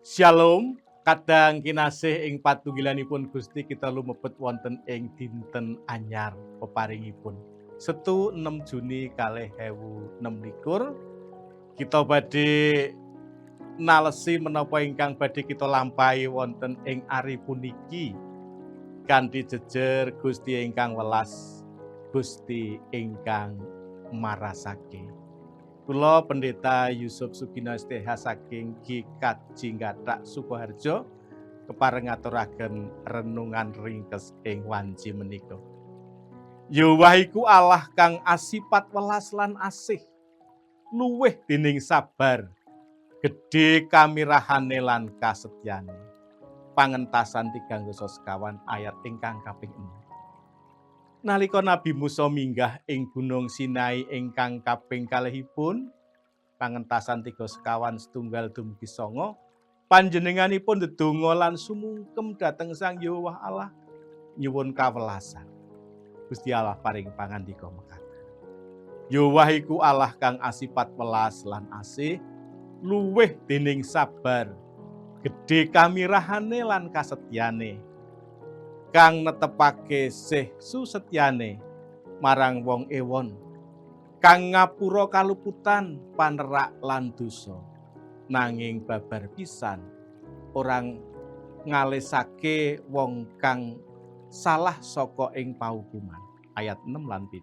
Shalom, kadang kinasih ing patunggilanipun Gusti kita lumebet wonten ing dinten anyar peparingipun. Setu 6 Juni 2026 kita badhe nalesi menapa ingkang badhe kita lampahi wonten ing ari puniki kanthi jejer Gusti ingkang welas, Gusti ingkang marasake. Kula Pendeta Yusuf Sugino STH saking GKJ Jinggathak Sukoharjo kepareng ngaturaken renungan ringkes ing wanci menika. Yahweh iku Allah kang asipat welas lan asih, luwih dening sabar, gedhe kamirahane lan kasetyane. Pangentasan 3 sekawan ayat ingkang kaping 6. Nalika Nabi Musa minggah ing Gunung Sinai ingkang kaping kalihipun, pangentasan 3 sekawan setunggal dumugi 9, panjenenganipun ndedonga lan sumungkem dhateng Sang Yahwa Allah nyuwun kawelasan. Gusti Allah paring pangandika mekaten. Yahwa iku Allah kang asipat welas lan asih, luwih dening sabar, gedhe kamirahane lan kasetyane, kang netepake sih susetyane marang wong ewon, kang ngapura kaluputan panerak lan dosa, nanging babar pisan orang ngalesake wong kang salah saka ing paukuman. Ayat 6 lan 7.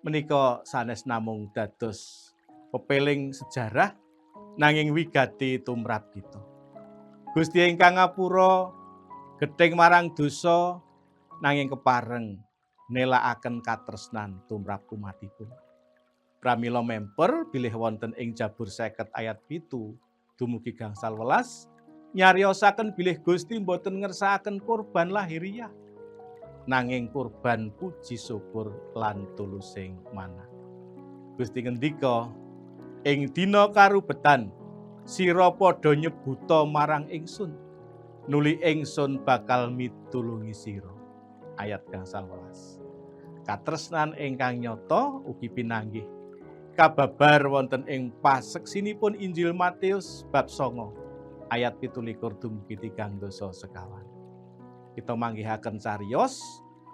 Menika sanes namung dados pepeling sejarah nanging wigati tumrap kita. Gusti ingkang ngapura gething marang dosa nanging kepareng nelakaken katresnan tumrap umatipun. Pramila memper bilih wonten ing Jabur 50 ayat 7 dumugi gangsal 11 nyariosaken bilih Gusti boten ngersakaken kurban lahiriah nanging kurban puji syukur lan tulusing manah. Gusti ngendika, ing dina karubetan sira padha nyebuta marang ingsun, nuli ingsun bakal mitulungi sira. Ayat gangsal 11. Katresnan ingkang nyata ugi pinanggih kababar wonten ing paseksinipun Injil Matius bab 9 ayat 17 dumugi 3 sekawan. Kita manggihaken cariyos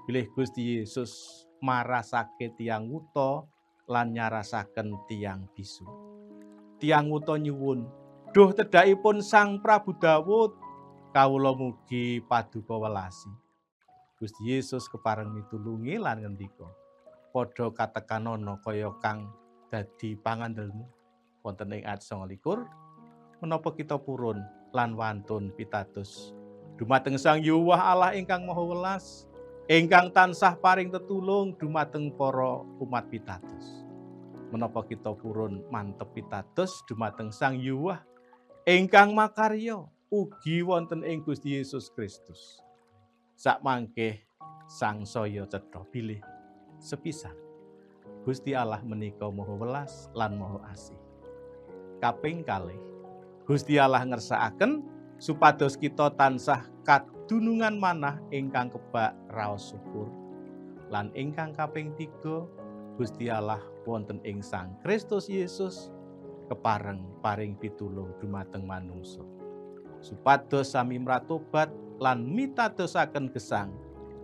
bilih Gusti Yesus marasake tiyang wuta lan nyarasaken tiyang bisu. Tiyang wuta nyuwun, "Duh tedhakipun Sang Prabu Dawud, kawula mugi paduka welasi." Gusti Yesus kepareng mitulungi lan ngendika, "Padha katekanana kaya kang dadi pangandelmu." Wonten ing ayat 29, menapa kita purun lan wantun pitados dumateng Sang Yahwa Allah ingkang Maha Welas, ingkang tansah paring tetulung dumateng para umat pitados. Menapa kita purun mantep pitados dumateng Sang Yahwa ingkang makarya ugi wonten ing Gusti Yesus Kristus. Sakmangke sangsaya cetha bilih sepisan Gusti Allah menika Maha Welas lan Maha Asih. Kaping kalih Gusti Allah ngersakaken supados kita tansah kadunungan manah ingkang kebak raos syukur. Lan ingkang kaping 3 Gusti Allah wonten ing Sang Kristus Yesus kepareng paring pitulung dumateng manungsa. Supados sami mratobat lan mitadosaken gesang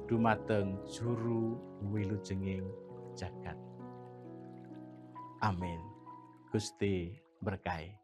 dumateng juru wilujenging jagat. Amin. Gusti berkahi.